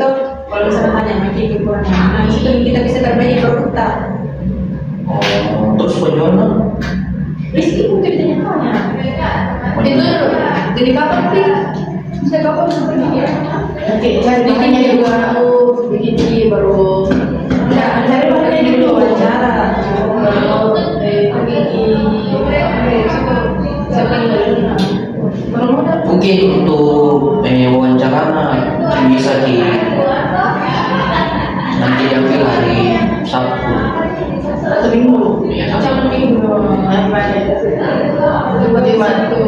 itu kalau misalnya tanya makin kekurangan, nah itu kita bisa terbaik produk. Oh, terus penjualnya? Rizky itu ditanya-tanya. Itu dari kapan sih? Bisa kapan seperti ini ya? Oke, bikinnya juga aku bikin ini baru. Enggak, cari makanya dulu wawancara. Kalau pergi di siapa yang mungkin untuk wawancara bisa di nanti diambil hari Sabtu. Seminggu. Iya, Seminggu. Bagaimana tuh?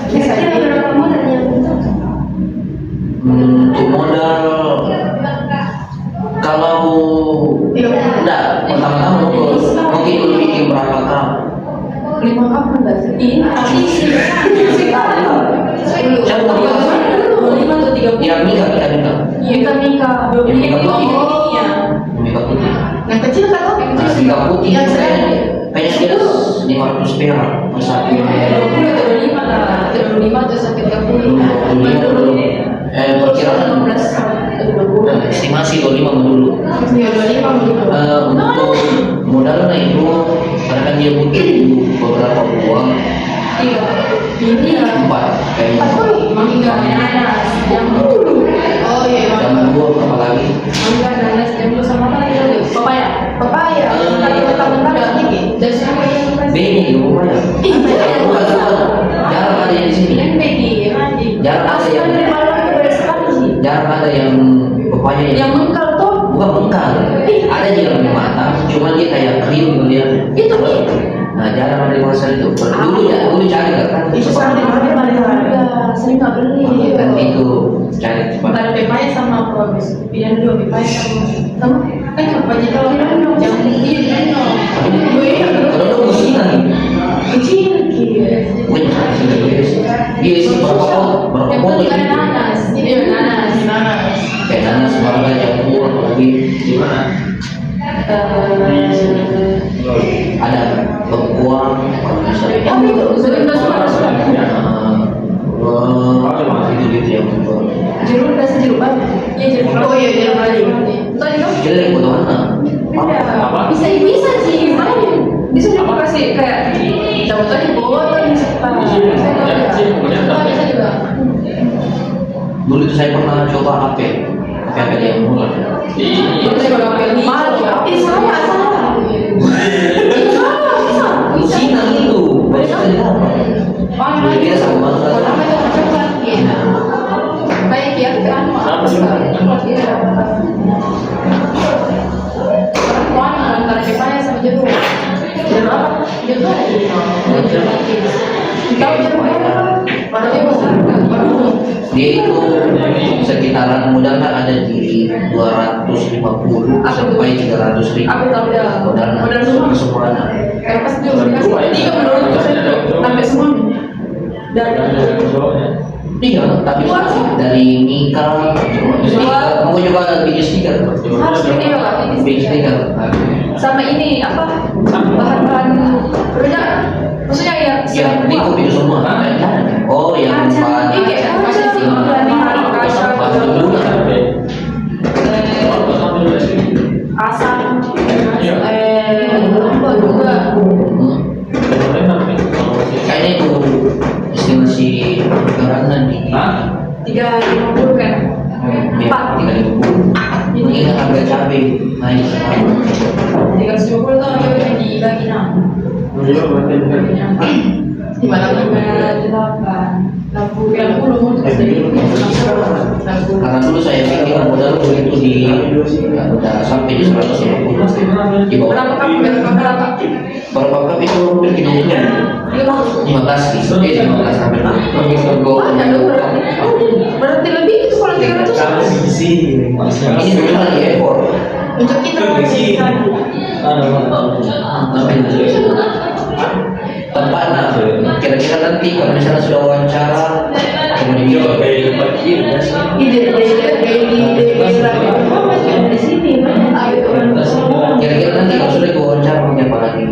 Kira-kira berapa modal yang untuk modal kalau enggak pertama-tama mungkin bikin berapa gram? 5 kapan enggak sih? Ini Siapa mau dulu? 5 atau 30? Yang nikah. Iya, Mika. Yang Mika putih. Iya. Mika putih. Yang kecil kan? Nah, Mika putih kayaknya sekitar 500 perak per satu. 25 lah. 25 atau sampai 30. Perkiraan 15 estimasi 25 dulu. Ya 25 gitu. Untuk modalnya itu karena kan dia butuh beberapa uang. Iya. Ini 4 kayaknya. mangga nanas jambu. Oh iya, Jambu apalagi? mangga nanas jambu sama apa lagi? Papaya. Mentah-mentah dikit. Dan siapa yang kasih? Beni, lupa ya. Bukan. Jarang ada yang di sini. Yang Beni, mandi. Jarang ada yang dari malam ke sekali sih. jarang ada yang pepaya Yang mengkal tuh. bukan mengkal. Ada yang lebih matang, cuma dia kayak krim melihatnya. Itu nih. Nah, jarang ada yang masa itu. Dulu cari kan. Itu sampai paling harga. Sering nggak beli. Kan itu cari cepat. Ada pepaya sama apa habis? Pilihan dua pepaya sama kan pepaya kalau yang ini Kalau musiman kecil gitu. dia isi berapa foto Ada nanas, ini nanas. kayak nanas warna jambu apalagi gimana ada bengkuang Oh itu sudah gitu yang jeruk udah sejeruk banget. Iya jeruk. Oh iya jeruk bali. Tadi dong. jelek foto mana Bisa sih, mana bisa juga kasih kayak cabut aja botol bisa juga. dulu itu saya pernah coba HP yang murah Cina itu dia sama Baik ya, kan? Antara pepaya sama jeruk. Jeruk apa? Jeruk. Tahu jeruk apa? Padahal dia besar kan? dia itu sekitaran modalnya ada di 250 sampai 300 ribu Aku tahu dah. modal kesemuanya Pas dia dikasih tiga menurut saya sampai semua. Dari iya tapi dari Mika mau juga ada bikin stiker harus video kan? bikin stiker Sama ini apa? Bahan-bahan produk. Maksudnya yang di kopi itu semua oh yang bahan asam apa juga kayaknya itu estimasi anggarannya di 350 kan? 4 ini kan harga cabai naik 350 tuh harganya dibagi 6 di mana karena dulu saya pikir modal begitu di udah sampai di 150 di bawah berapa cup itu hampir 15 sampai 20 berarti lebih itu kalau 300 ini dulu lagi ekor untuk kita tempatnya kira-kira nanti kalau misalnya sudah wawancara kemudian kira-kira nanti kalau sudah wawancara punya apa lagi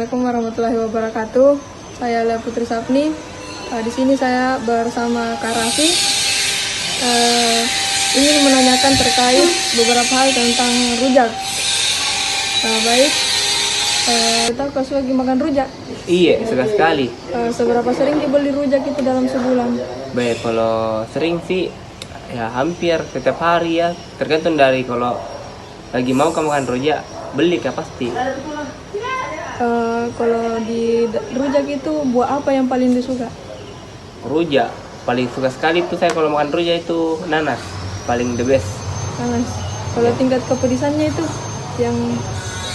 Assalamualaikum warahmatullahi wabarakatuh. Saya Lea Putri Sapni. Di sini saya bersama Kak Raffi. Ingin menanyakan terkait beberapa hal tentang rujak. Baik, kita Kak lagi makan rujak. Iya, suka sekali. Seberapa sering dibeli rujak itu dalam sebulan? Baik, kalau sering sih ya hampir setiap hari ya. Tergantung dari kalau lagi mau kamu makan rujak, beli kah pasti. Kalau di rujak itu buah apa yang paling disuka? Rujak paling suka sekali tuh saya kalau makan rujak itu nanas, paling the best. Nanas. Kalau tingkat kepedisannya itu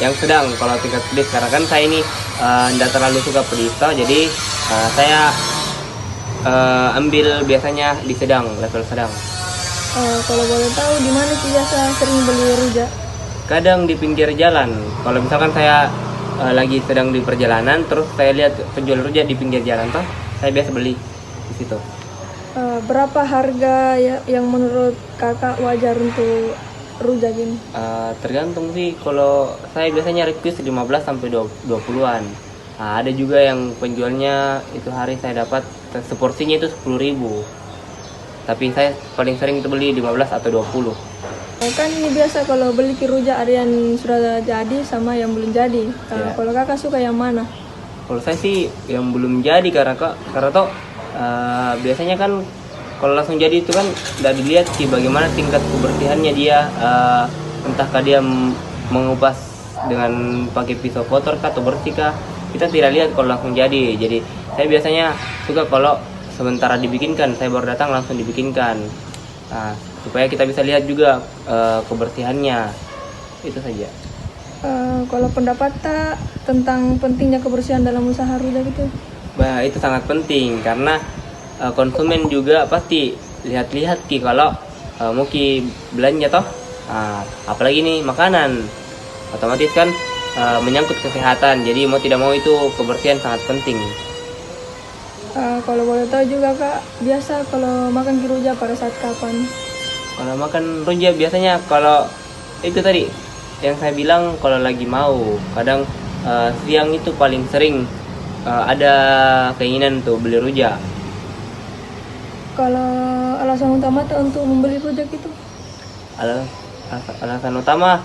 Yang sedang kalau tingkat pedis karena kan saya ini tidak terlalu suka pedis toh, jadi saya ambil biasanya di sedang, level sedang. kalau boleh tahu di mana sih biasa sering beli rujak? Kadang di pinggir jalan. Kalau misalkan saya lagi sedang di perjalanan, terus saya lihat penjual rujak di pinggir jalan toh, saya biasa beli di situ. Berapa harga yang menurut kakak wajar untuk rujak ini? Tergantung sih, kalau saya biasanya request 15 sampai 20-an. Ada juga yang penjualnya itu hari saya dapat seporsinya itu 10.000. Tapi saya paling sering itu beli 15 atau 20. Kan ini biasa kalau beli rujak ada yang sudah jadi sama yang belum jadi. Ya. Kalau kakak suka yang mana? Kalau saya sih yang belum jadi karena toh biasanya kan kalau langsung jadi itu kan tidak dilihat sih bagaimana tingkat kebersihannya dia, entahkah dia mengupas dengan pakai pisau kotor kah atau bersih kah, kita tidak lihat kalau langsung jadi. Jadi saya biasanya suka kalau sementara dibikinkan, saya baru datang langsung dibikinkan, supaya kita bisa lihat juga kebersihannya. Itu saja. Kalau pendapat tak tentang pentingnya kebersihan dalam usaha rujak itu? Bah, itu sangat penting karena konsumen juga pasti lihat-lihat ki kalau mau ki belanja toh, apalagi nih makanan, otomatis kan menyangkut kesehatan. Jadi mau tidak mau itu kebersihan sangat penting. Kalau boleh tahu juga kak, biasa kalau makan rujak pada saat kapan? Kalau makan rujak biasanya kalau itu tadi yang saya bilang, kalau lagi mau, kadang siang itu paling sering ada keinginan tuh beli rujak. Kalau alasan utama tuh untuk membeli rujak itu? Alasan utama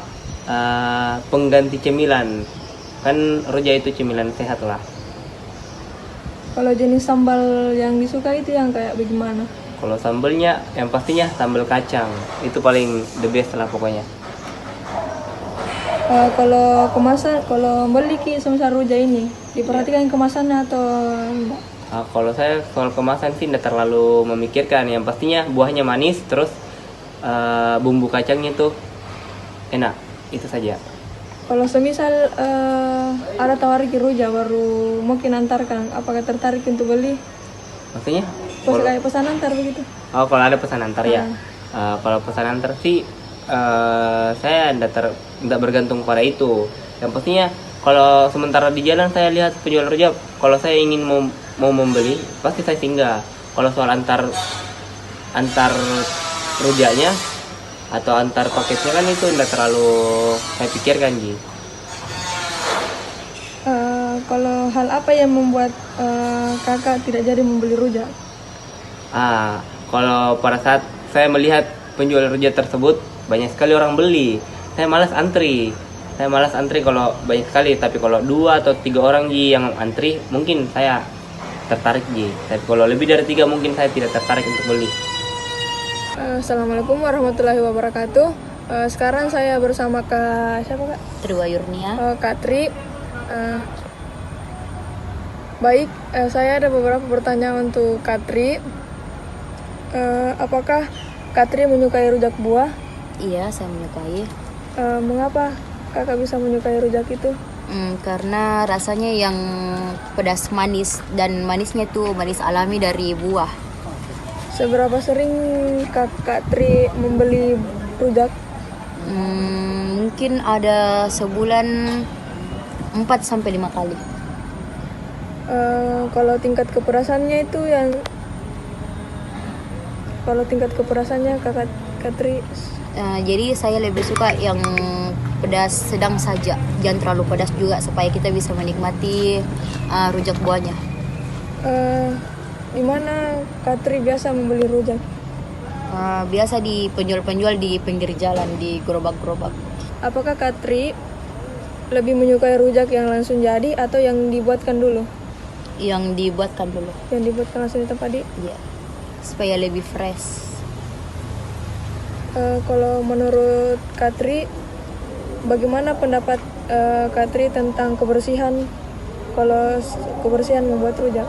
pengganti cemilan, kan rujak itu cemilan sehat lah. Kalau jenis sambal yang disuka itu yang kayak bagaimana? Kalau sambelnya yang pastinya sambal kacang, itu paling the best lah pokoknya. Kalau kemasan, kalau beli semisal rujak ini, diperhatikan kemasannya atau enggak? Kalau saya soal kemasan sih tidak terlalu memikirkan, yang pastinya buahnya manis, terus bumbu kacangnya tuh enak, itu saja. Kalau semisal ada tawarin rujak baru mungkin antarkan, apakah tertarik untuk beli? Maksudnya? Kayak pesan antar begitu? Kalau ada pesan antar ya. Kalau pesan antar sih saya tidak bergantung pada itu. Yang pastinya kalau sementara di jalan saya lihat penjual rujak, kalau saya ingin mau membeli pasti saya singgah. Kalau soal antar rujaknya atau antar paketnya kan itu tidak terlalu saya pikirkan gitu. Kalau hal apa yang membuat kakak tidak jadi membeli rujak? Kalau pada saat saya melihat penjual rujak tersebut banyak sekali orang beli, saya malas antri kalau banyak sekali. Tapi kalau 2 atau 3 orang yang antri mungkin saya tertarik tapi kalau lebih dari 3 mungkin saya tidak tertarik untuk beli. Assalamualaikum warahmatullahi wabarakatuh. Sekarang saya bersama Kak siapa Kak? Triwayurnia. Kak Tri. Baik, saya ada beberapa pertanyaan untuk Kak Tri. Apakah Kak Tri menyukai rujak buah? Iya, saya menyukai. Mengapa kakak bisa menyukai rujak itu? Karena rasanya yang pedas manis, dan manisnya itu manis alami dari buah. Seberapa sering kakak Tri membeli rujak? Mungkin ada sebulan 4-5 kali. Kalau tingkat keperasannya itu kakak Tri? Jadi saya lebih suka yang pedas sedang saja, jangan terlalu pedas juga supaya kita bisa menikmati rujak buahnya. Di mana Katri biasa membeli rujak? Biasa di penjual-penjual di pinggir jalan, di gerobak-gerobak. Apakah Katri lebih menyukai rujak yang langsung jadi atau yang dibuatkan dulu? Yang dibuatkan dulu, Yang dibuatkan langsung di tempat ya, supaya lebih fresh. Kalau menurut Katri, bagaimana pendapat Katri tentang kebersihan? Kalau kebersihan membuat rujak?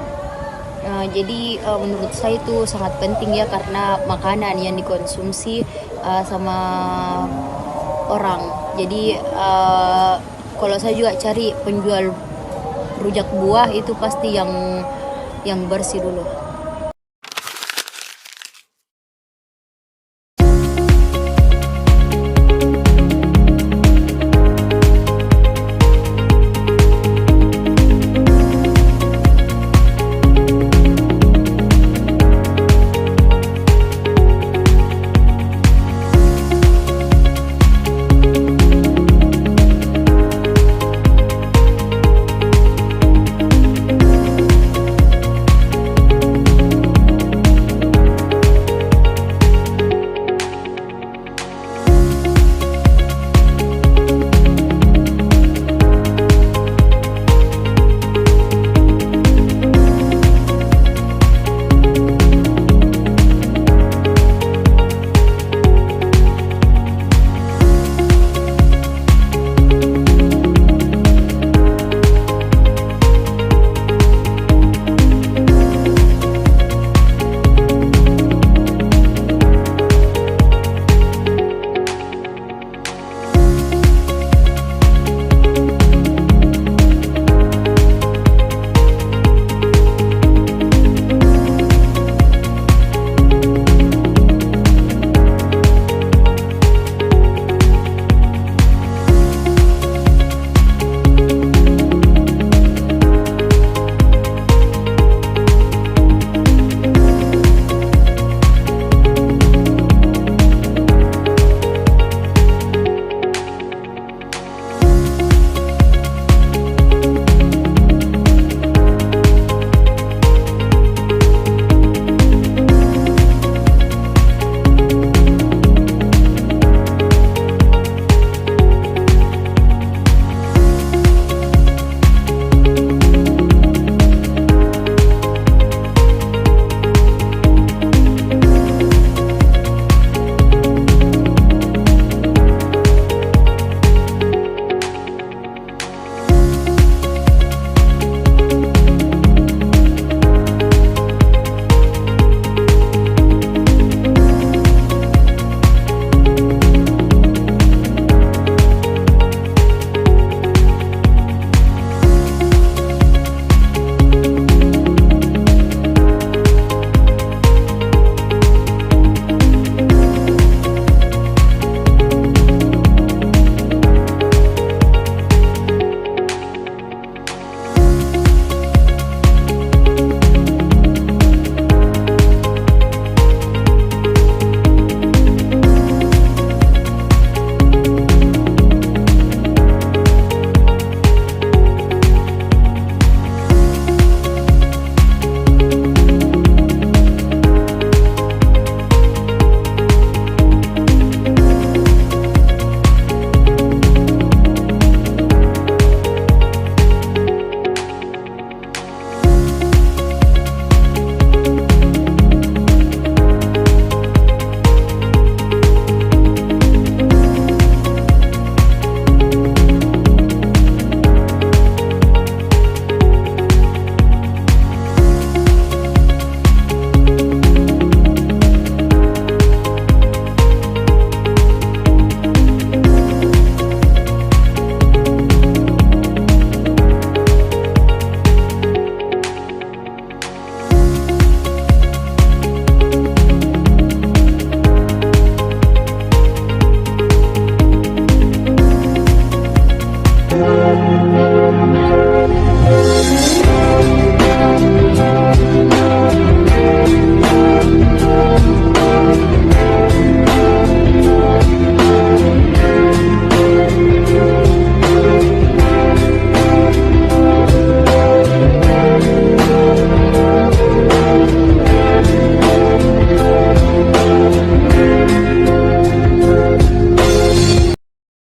Jadi menurut saya itu sangat penting ya, karena makanan yang dikonsumsi sama orang. Jadi kalau saya juga cari penjual rujak buah itu pasti yang bersih dulu.